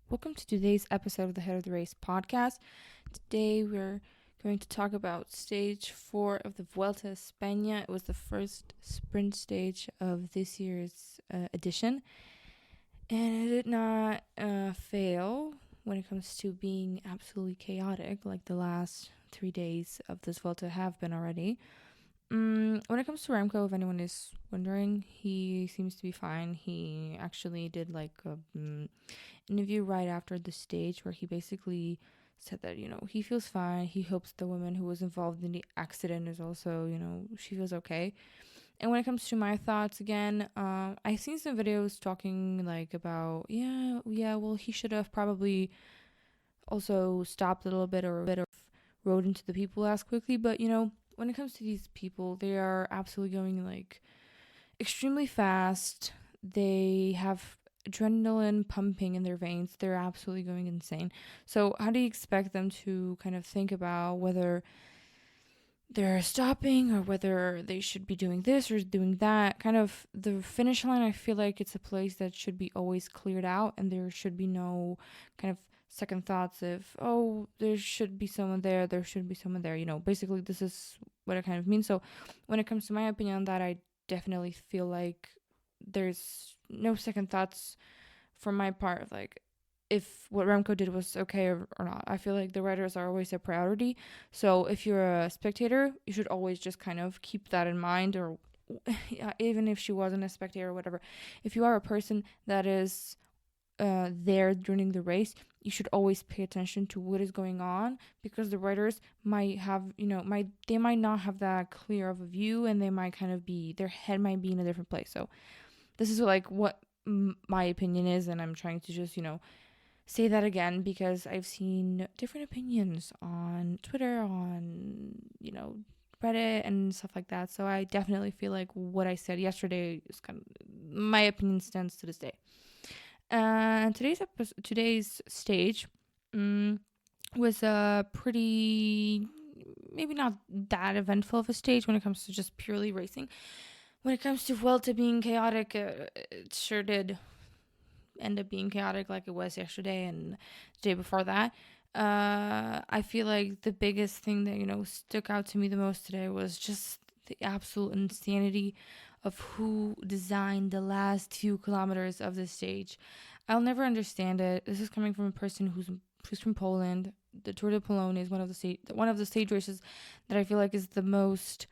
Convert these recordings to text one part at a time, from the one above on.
Welcome to today's episode of the Head of the Race podcast. Today we're going to talk about stage 4 of the Vuelta España. It was the first sprint stage of this year's edition, and it did not fail when it comes to being absolutely chaotic like the last 3 days of this Vuelta have been already. When it comes to Remco, if anyone is wondering, he seems to be fine. He actually did like a interview right after the stage where he basically said that, he feels fine. He hopes the woman who was involved in the accident is also, she feels okay. And when it comes to my thoughts, again, I've seen some videos talking like about, well, he should have probably also stopped a little bit or rode into the people as quickly. But, when it comes to these people, they are absolutely going like extremely fast. They have adrenaline pumping in their veins. They're absolutely going insane. So how do you expect them to kind of think about whether they're stopping or whether they should be doing this or doing that? Kind of the finish line, I feel like it's a place that should be always cleared out, and there should be no kind of second thoughts of, oh, there should be someone there, basically this is what it kind of means. So when it comes to my opinion on that, I definitely feel like there's no second thoughts from my part of like if what Remco did was okay or not. I feel like the riders are always a priority. So if you're a spectator, you should always just kind of keep that in mind, or even if she wasn't a spectator or whatever. If you are a person that is there during the race, you should always pay attention to what is going on, because the riders might have, they might not have that clear of a view, and they might kind of be, their head might be in a different place. So this is like what my opinion is, and I'm trying to just, say that again because I've seen different opinions on Twitter, on, Reddit and stuff like that. So I definitely feel like what I said yesterday is kind of my opinion stands to this day. And today's stage was a pretty, maybe not that eventful of a stage when it comes to just purely racing. When it comes to Vuelta being chaotic, it sure did end up being chaotic like it was yesterday and the day before that. I feel like the biggest thing that, stuck out to me the most today was just the absolute insanity of who designed the last few kilometers of the stage. I'll never understand it. This is coming from a person who's from Poland. The Tour de Pologne is one of the stage races that I feel like is the most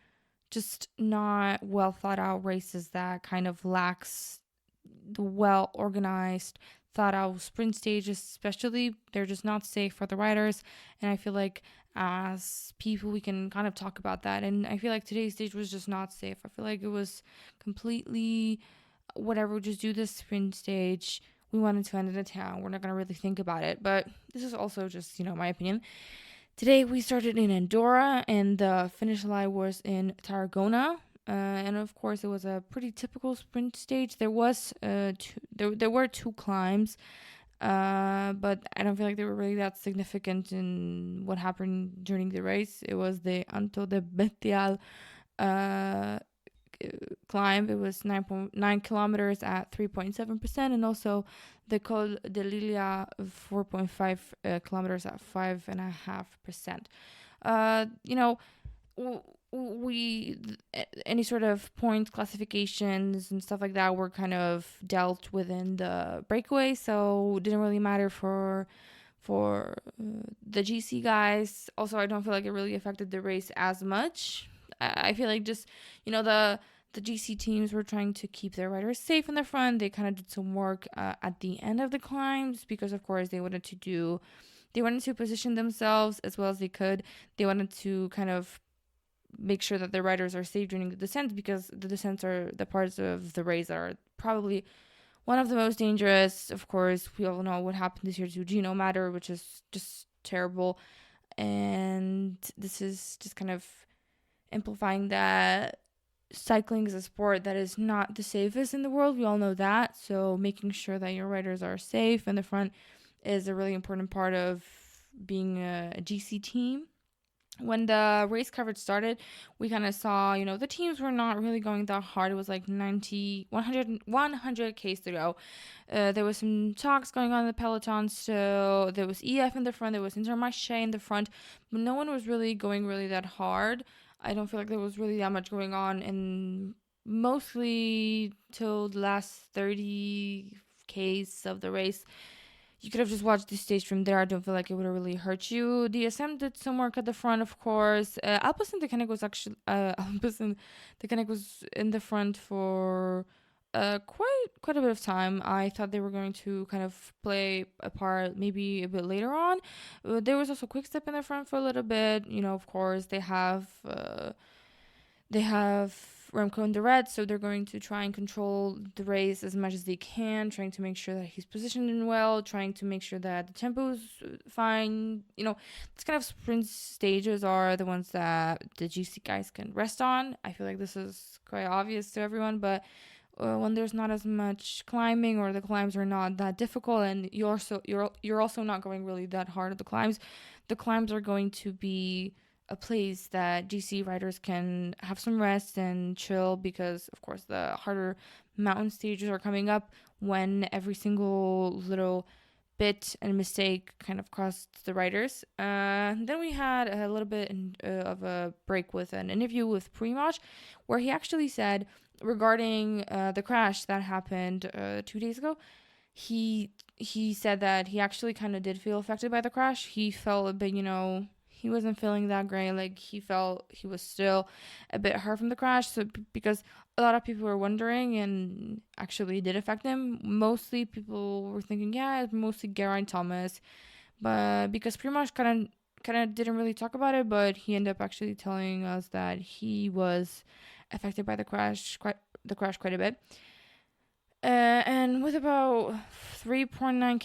just not well thought out races, that kind of lacks the well organized, thought out sprint stages, especially. They're just not safe for the riders. And I feel like as people, we can kind of talk about that. And I feel like today's stage was just not safe. I feel like it was completely whatever, just do this sprint stage. We wanted to end in a town. We're not going to really think about it. But this is also just, my opinion. Today we started in Andorra, and the finish line was in Tarragona. And of course, it was a pretty typical sprint stage. There were two climbs, but I don't feel like they were really that significant in what happened during the race. It was the Alto de Betial climb. It was 9.9 kilometers at 3.7%, and also the Col de Lilia 4.5 kilometers at 5.5%. We any sort of point classifications and stuff like that were kind of dealt within the breakaway, so it didn't really matter for the GC guys. Also, I don't feel like it really affected the race as much. I feel like just, the GC teams were trying to keep their riders safe in the front. They kind of did some work at the end of the climbs because, of course, they wanted to position themselves as well as they could. They wanted to kind of make sure that the riders are safe during the descent, because the descents are the parts of the race that are probably one of the most dangerous. Of course, we all know what happened this year to Gino Matter, which is just terrible. And this is just kind of amplifying that cycling is a sport that is not the safest in the world. We all know that. So making sure that your riders are safe in the front is a really important part of being a GC team. when the race coverage started, we kind of saw, the teams were not really going that hard. It was like 90, 100 Ks to go. There was some talks going on in the peloton still. There was EF in the front. There was Intermarché in the front. But no one was really going really that hard. I don't feel like there was really that much going on. And mostly till the last 30 Ks of the race, you could have just watched the stage from there. I don't feel like it would have really hurt you. DSM did some work at the front, of course. Alpecin Deceuninck was actually Alpecin Deceuninck was in the front for quite a bit of time. I thought they were going to kind of play a part maybe a bit later on. There was also Quick Step in the front for a little bit. Of course they have Remco in the red, so they're going to try and control the race as much as they can, trying to make sure that he's positioned in well, trying to make sure that the tempo's fine. This kind of sprint stages are the ones that the GC guys can rest on. I feel like this is quite obvious to everyone, but when there's not as much climbing or the climbs are not that difficult, and you're also not going really that hard at the climbs are going to be a place that GC riders can have some rest and chill, because of course the harder mountain stages are coming up when every single little bit and mistake kind of costs the riders. Then we had a little bit of a break with an interview with Primož, where he actually said regarding the crash that happened 2 days ago. He said that he actually kind of did feel affected by the crash. He felt a bit, he wasn't feeling that great. Like, he felt he was still a bit hurt from the crash. So because a lot of people were wondering, and actually it did affect him. Mostly people were thinking, yeah, it's mostly Geraint Thomas, but because Primož kind of didn't really talk about it, but he ended up actually telling us that he was affected by the crash quite a bit. And with about 3.9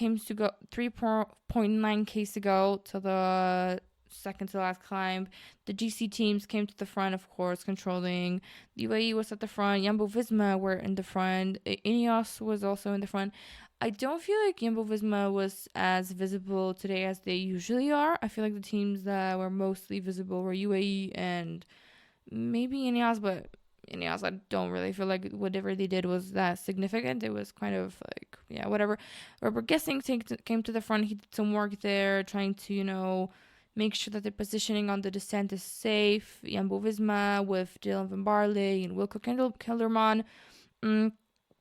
Ks to go to the second to last climb, the GC teams came to the front, of course, controlling. The UAE was at the front. Jumbo-Visma were in the front. Ineos was also in the front. I don't feel like Jumbo-Visma was as visible today as they usually are. I feel like the teams that were mostly visible were UAE and maybe Ineos, but Ineos, I don't really feel like whatever they did was that significant. It was kind of like, yeah, whatever. Robert Gessing came to the front. He did some work there, trying to, make sure that the positioning on the descent is safe. Jumbo-Visma with Dylan Van Barle and Wilco Kelderman.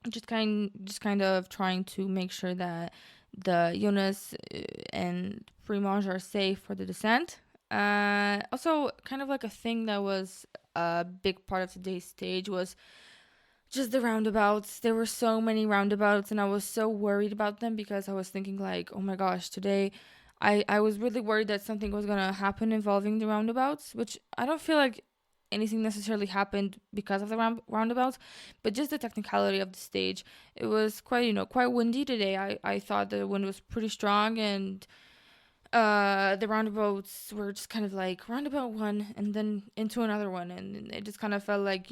Just kind of trying to make sure that the Jonas and Primož are safe for the descent. Also, kind of like a thing that was a big part of today's stage was just the roundabouts. There were so many roundabouts, and I was so worried about them, because I was thinking like, oh my gosh, today I was really worried that something was going to happen involving the roundabouts, which I don't feel like anything necessarily happened because of the roundabouts, but just the technicality of the stage. It was quite windy today. I thought the wind was pretty strong, and the roundabouts were just kind of like roundabout one and then into another one, and it just kind of felt like,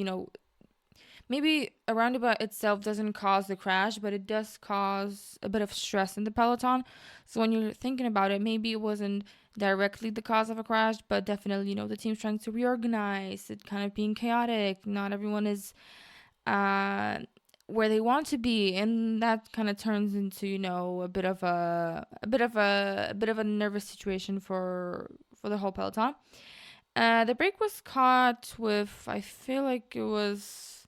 maybe a roundabout itself doesn't cause the crash, but it does cause a bit of stress in the peloton. So when you're thinking about it, maybe it wasn't directly the cause of a crash, but definitely, the team's trying to reorganize, it kind of being chaotic. Not everyone is where they want to be, and that kind of turns into, a bit of a nervous situation for the whole peloton. The break was caught with, I feel like it was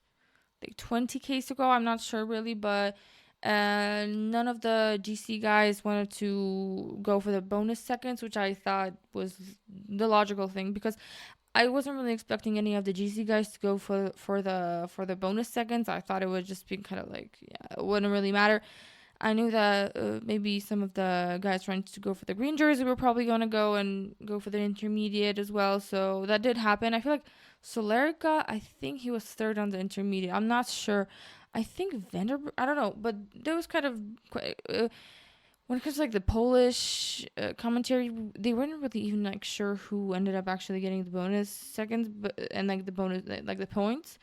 like 20 Ks to go. I'm not sure really, but none of the GC guys wanted to go for the bonus seconds, which I thought was the logical thing, because I wasn't really expecting any of the GC guys to go for the bonus seconds. I thought it would just be kind of like, yeah, it wouldn't really matter. I knew that maybe some of the guys trying to go for the green jersey were probably going to go for the intermediate as well. So that did happen. I feel like Solerica, I think he was third on the intermediate. I'm not sure. I think Vanderberg, I don't know. But there was kind of quite, when it comes to like the Polish commentary, they weren't really even like sure who ended up actually getting the bonus seconds, and like the bonus, like the points.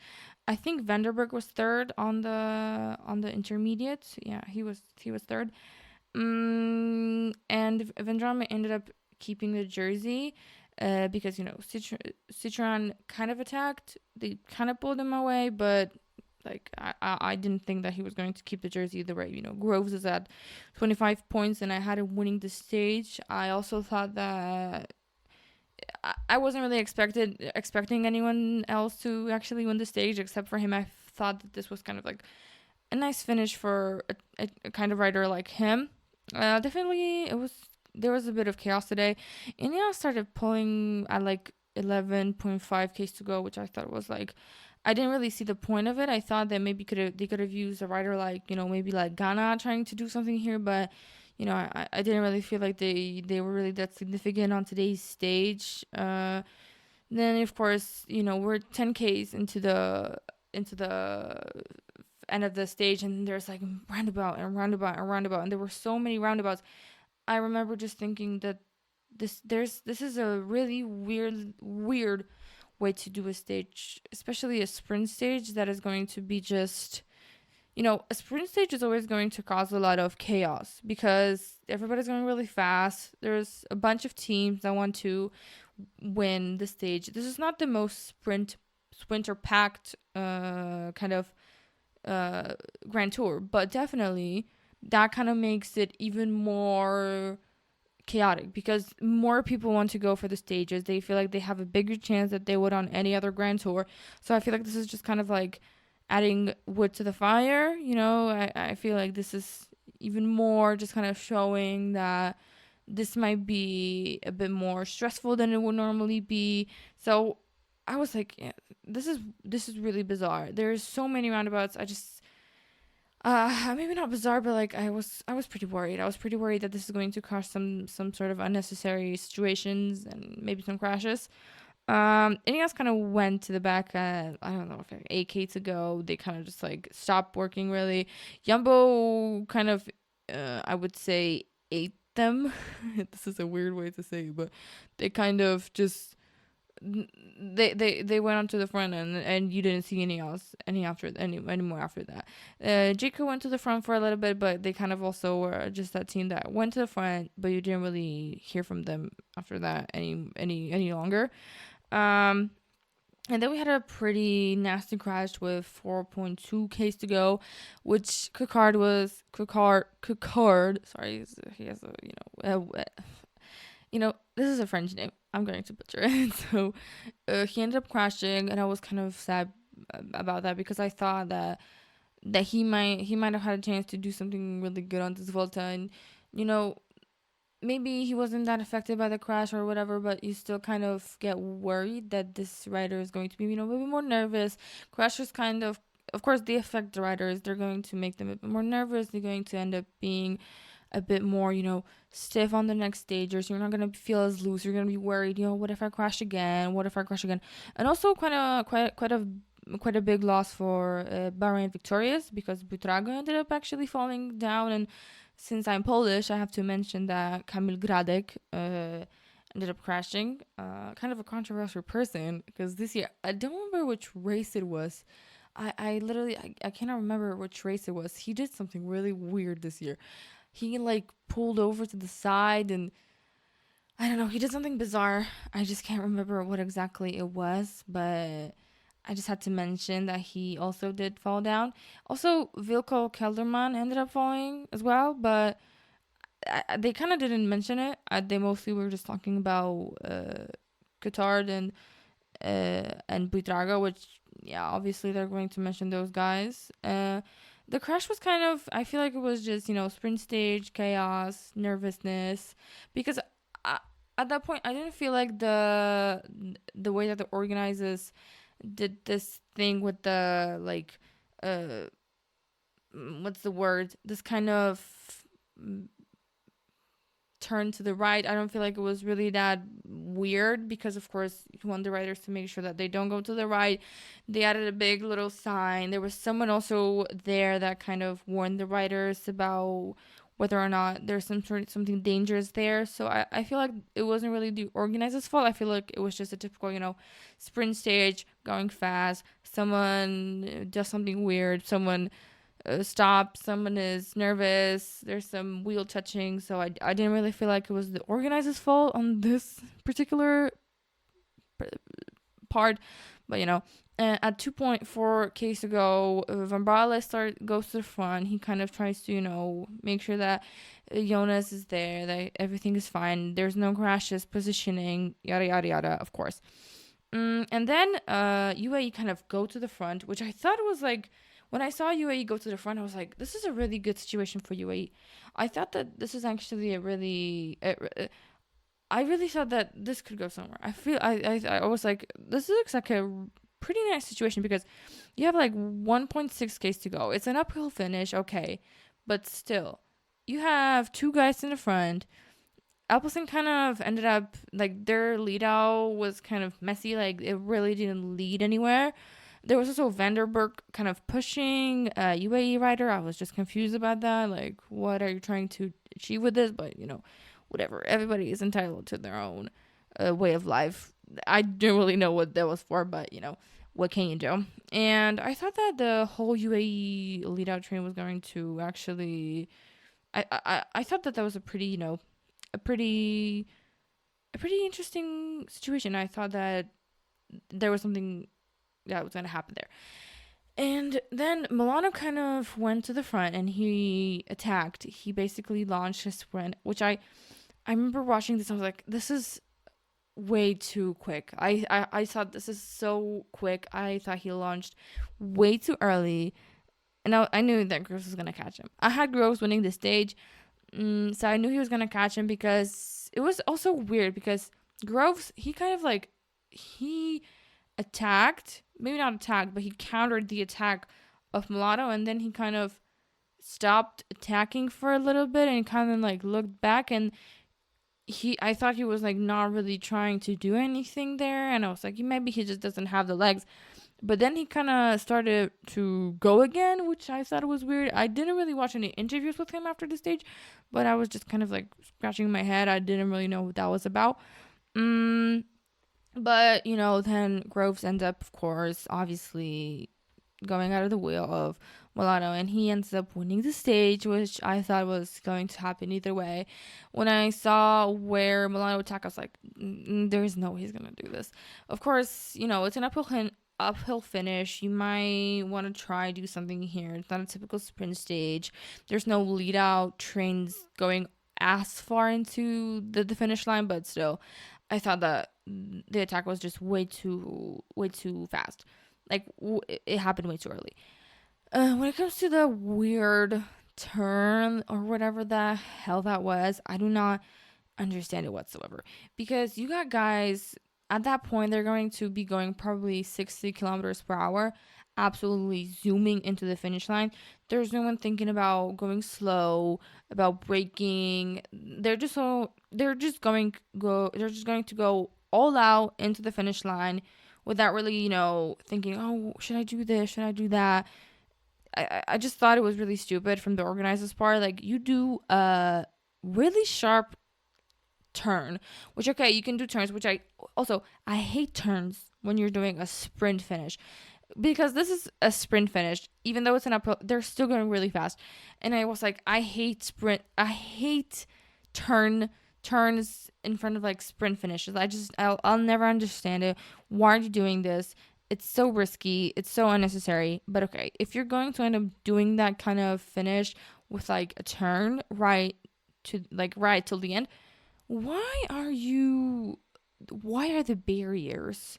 I think Vanderberg was third on the intermediate. Yeah, he was third. And Vendrame ended up keeping the jersey. because Citroen kind of attacked. They kind of pulled him away, but like I didn't think that he was going to keep the jersey either way. Groves is at 25 points, and I had him winning the stage. I also thought that I wasn't really expecting anyone else to actually win the stage except for him. I thought that this was kind of like a nice finish for a kind of rider like him. Definitely, there was a bit of chaos today. India started pulling at like 11.5 Ks to go, which I thought was like, I didn't really see the point of it. I thought that maybe they could have used a rider like, maybe like Ghana trying to do something here, but I didn't really feel like they were really that significant on today's stage. Then of course, we're 10 Ks into the end of the stage, and there's like roundabout and roundabout and roundabout, and there were so many roundabouts. I remember just thinking that this is a really weird way to do a stage, especially a sprint stage that is going to be just, a sprint stage is always going to cause a lot of chaos because everybody's going really fast. There's a bunch of teams that want to win the stage. This is not the most sprinter packed kind of Grand Tour, but definitely that kind of makes it even more chaotic because more people want to go for the stages. They feel like they have a bigger chance that they would on any other Grand Tour. So I feel like this is just kind of like adding wood to the fire. I feel like this is even more just kind of showing that this might be a bit more stressful than it would normally be. So I was like, yeah, this is really bizarre. There's so many roundabouts. I just maybe not bizarre, but like I was pretty worried. I was pretty worried that this is going to cause some sort of unnecessary situations and maybe some crashes. Ineos kind of went to the back at, I don't know, if like 8K to go. They kind of just like stopped working really. Jumbo kind of, I would say, ate them. This is a weird way to say, but they kind of just they went onto the front and you didn't see any more after that. Jaco went to the front for a little bit, but they kind of also were just that team that went to the front, but you didn't really hear from them after that any longer. And then we had a pretty nasty crash with 4.2 Ks to go, which Coquard. Sorry, he has this is a French name. I'm going to butcher it. So he ended up crashing, and I was kind of sad about that because I thought that he might have had a chance to do something really good on this Vuelta, and maybe he wasn't that affected by the crash or whatever, but you still kind of get worried that this rider is going to be maybe more nervous. Crashes kind of course they affect the riders. They're going to make them a bit more nervous. They're going to end up being a bit more, stiff on the next stage, or so you're not going to feel as loose. You're going to be worried, what if I crash again? And also quite a big loss for Bahrain Victorious, because Buitrago ended up actually falling down. And since I'm Polish, I have to mention that Kamil Gradek ended up crashing. Kind of a controversial person, because this year, I don't remember which race it was. I literally cannot remember which race it was. He did something really weird this year. He like pulled over to the side, and I don't know, he did something bizarre. I just can't remember what exactly it was, but I just had to mention that he also did fall down. Also, Wilco Kelderman ended up falling as well, but they kind of didn't mention it. They mostly were just talking about Coulthard and Buitrago, which, yeah, obviously they're going to mention those guys. The crash was kind of, I feel like it was just, sprint stage, chaos, nervousness, because at that point, I didn't feel like the way that the organizers did this thing with the, like, what's the word? This kind of turn to the right. I don't feel like it was really that weird, because of course you want the riders to make sure that they don't go to the right. They added a big little sign. There was someone also there that kind of warned the riders about whether or not there's something dangerous there. So I feel like it wasn't really the organizers' fault. I feel like it was just a typical, sprint stage, going fast. Someone does something weird. Someone stops. Someone is nervous. There's some wheel touching. So I didn't really feel like it was the organizers' fault on this particular part, but at 2.4 Ks to go, Van Baarle goes to the front. He kind of tries to make sure that Jonas is there, that everything is fine, there's no crashes, positioning, yada yada yada, of course. And then UAE kind of go to the front, which I thought was like, when I saw UAE go to the front, I was like, this is a really good situation for UAE. I thought that this is actually I really thought that this could go somewhere. I was like, this looks like a pretty nice situation, because you have like 1.6 Ks to go. It's an uphill finish, okay, but still, you have two guys in the front. Alpecin kind of ended up, like, their lead out was kind of messy. Like, it really didn't lead anywhere. There was also Vanderberg kind of pushing a UAE rider. I was just confused about that. Like, what are you trying to achieve with this? But, whatever. Everybody is entitled to their own way of life. I don't really know what that was for, but, what can you do? And I thought that the whole UAE lead out train was going to actually... I thought that was a pretty, a pretty interesting situation. I thought that there was something that was going to happen there. And then Milano kind of went to the front and he attacked. He basically launched his sprint, which I remember watching this. I was like, this is way too quick. I thought this is so quick. I thought he launched way too early. And I knew that Groves was going to catch him. I had Groves winning the stage. So I knew he was going to catch him, because it was also weird because Groves, he kind of like, he attacked, maybe not attacked, but he countered the attack of Milano, and then he kind of stopped attacking for a little bit and kind of like looked back, and I thought he was like not really trying to do anything there, and I was like, maybe he just doesn't have the legs. But then he kind of started to go again, which I thought was weird. I didn't really watch any interviews with him after the stage, but I was just kind of like scratching my head. I didn't really know what that was about. But, then Groves ends up, of course, obviously going out of the wheel of Milano, and he ends up winning the stage, which I thought was going to happen either way. When I saw where Milano attacked, I was like, there's no way he's going to do this. Of course, it's an uphill finish. You might want to try do something here. It's not a typical sprint stage. There's no lead out trains going as far into the finish line, but still, I thought that the attack was just way too fast. Like, it happened way too early. When it comes to the weird turn or whatever the hell that was, I do not understand it whatsoever, because you got guys at that point, they're going to be going probably 60 kilometers per hour, absolutely zooming into the finish line. There's no one thinking about going slow, about braking. They're just going to go all out into the finish line without really, thinking, oh, should I do this? Should I do that? I just thought it was really stupid from the organizers' part. Like, you do a really sharp turn, which, okay, you can do turns, which I hate turns when you're doing a sprint finish, because this is a sprint finish. Even though it's an uphill, they're still going really fast, and I was like, I hate turns in front of like sprint finishes. I'll never understand it. Why are you doing this? It's so risky, it's so unnecessary. But okay, if you're going to end up doing that kind of finish with like a turn right till the end, why are the barriers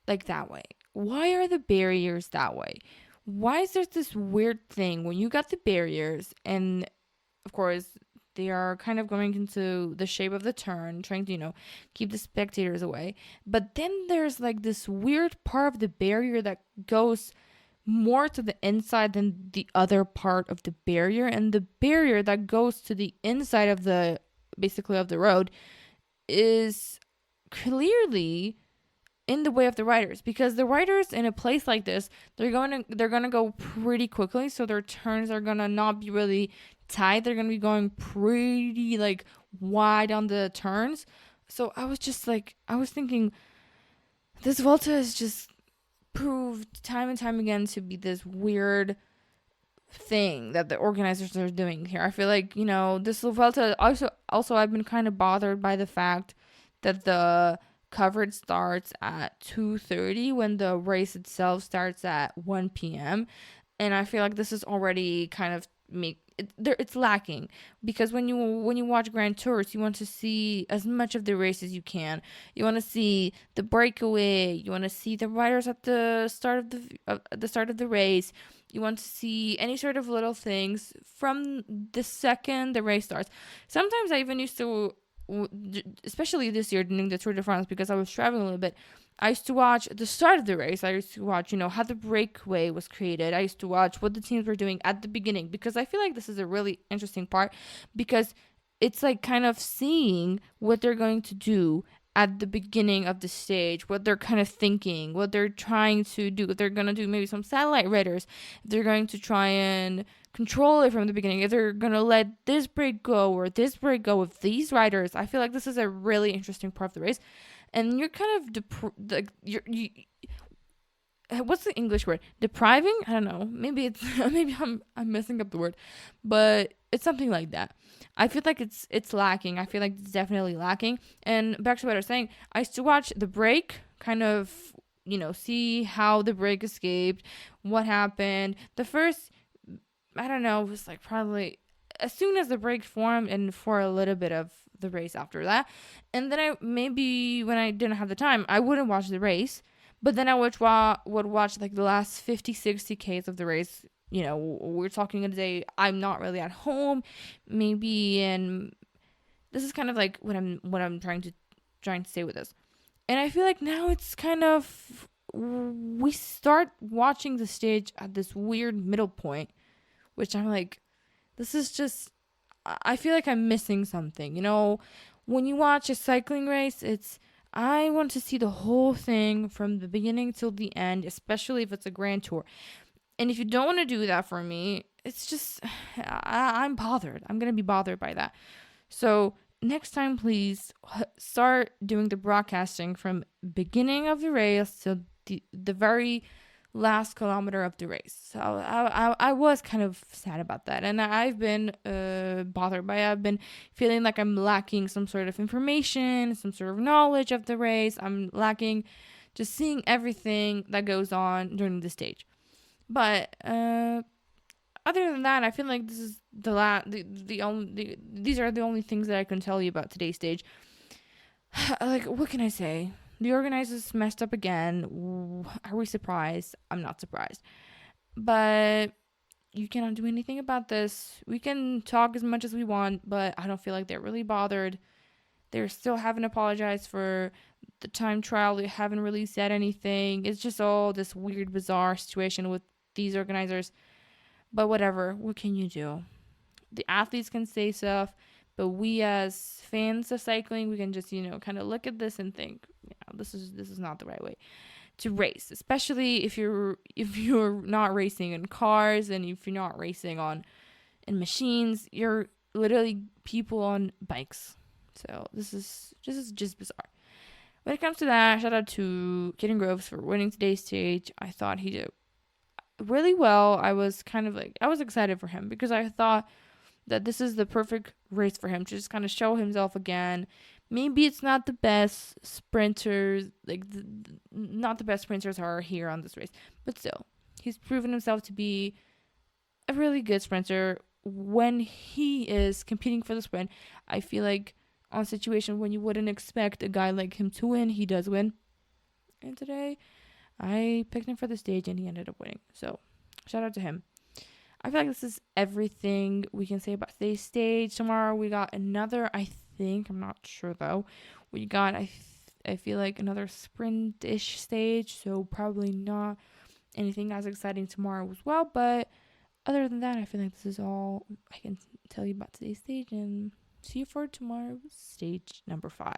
like that way? Why are the barriers that way? Why is there this weird thing when you got the barriers, and of course they are kind of going into the shape of the turn, trying to, keep the spectators away. But then there's like this weird part of the barrier that goes more to the inside than the other part of the barrier, and the barrier that goes to the inside of the road is clearly in the way of the riders, because the riders in a place like this, they're gonna go pretty quickly, so their turns are gonna not be really tight. They're gonna be going pretty like wide on the turns. So I was thinking, this Vuelta has just proved time and time again to be this weird thing that the organizers are doing here. I feel like, this Vuelta, also I've been kind of bothered by the fact that the coverage starts at 2:30 when the race itself starts at 1 p.m. And I feel like this is already kind of it's lacking, because when you watch Grand Tours, you want to see as much of the race as you can. You want to see the breakaway. You want to see the riders at the start of the race. You want to see any sort of little things from the second the race starts. Sometimes I even used to, especially this year during the Tour de France, because I was traveling a little bit, I used to watch the start of the race. I used to watch, how the breakaway was created. I used to watch what the teams were doing at the beginning, because I feel like this is a really interesting part, because it's like kind of seeing what they're going to do at the beginning of the stage, what they're kind of thinking, what they're trying to do. If they're going to do maybe some satellite riders, if they're going to try and control it from the beginning, if they're going to let this break go or this break go with these riders. I feel like this is a really interesting part of the race. And you're kind of what's the English word? Depriving? I don't know. Maybe it's maybe I'm messing up the word, but it's something like that. I feel like it's lacking. I feel like it's definitely lacking. And back to what I was saying, I used to watch the break, kind of see how the break escaped, what happened. The first, I don't know, it was like probably as soon as the break formed, and for a little bit of the race after that. And then maybe when I didn't have the time, I wouldn't watch the race, but then I would watch like the last 50, 60 Ks of the race. We're talking a day I'm not really at home, maybe, and this is kind of like what I'm trying to say with this. And I feel like now it's kind of, we start watching the stage at this weird middle point, which I'm like, this is just, I feel like I'm missing something. When you watch a cycling race, I want to see the whole thing from the beginning till the end, especially if it's a Grand Tour. And if you don't want to do that for me, it's just, I'm bothered. I'm going to be bothered by that. So next time, please start doing the broadcasting from beginning of the race to the very last kilometer of the race. So I was kind of sad about that, and I've been bothered by it. I've been feeling like I'm lacking some sort of information, some sort of knowledge of the race. I'm lacking just seeing everything that goes on during the stage. But other than that, I feel like this is these are the only things that I can tell you about today's stage. Like, what can I say? The organizers messed up again. Are we surprised? I'm not surprised. But you cannot do anything about this. We can talk as much as we want, but I don't feel like they're really bothered. They still haven't apologized for the time trial. They haven't really said anything. It's just all this weird, bizarre situation with these organizers. But whatever. What can you do? The athletes can say stuff, but we as fans of cycling, we can just, kind of look at this and think, this is not the right way to race, especially if you're not racing in cars, and if you're not racing in machines. You're literally people on bikes. So this is just bizarre. When it comes to that, shout out to Kaden Groves for winning today's stage. I thought he did really well. I was excited for him, because I thought that this is the perfect race for him to just kind of show himself again. Maybe it's not the best sprinters, not the best sprinters are here on this race, but still, he's proven himself to be a really good sprinter when he is competing for the sprint. I feel like on a situation when you wouldn't expect a guy like him to win, he does win. And today, I picked him for the stage, and he ended up winning. So, shout out to him. I feel like this is everything we can say about today's stage. Tomorrow we got another, I'm not sure though. We got, I feel like another sprint-ish stage, so probably not anything as exciting tomorrow as well. But other than that, I feel like this is all I can tell you about today's stage, and see you for tomorrow's stage number 5.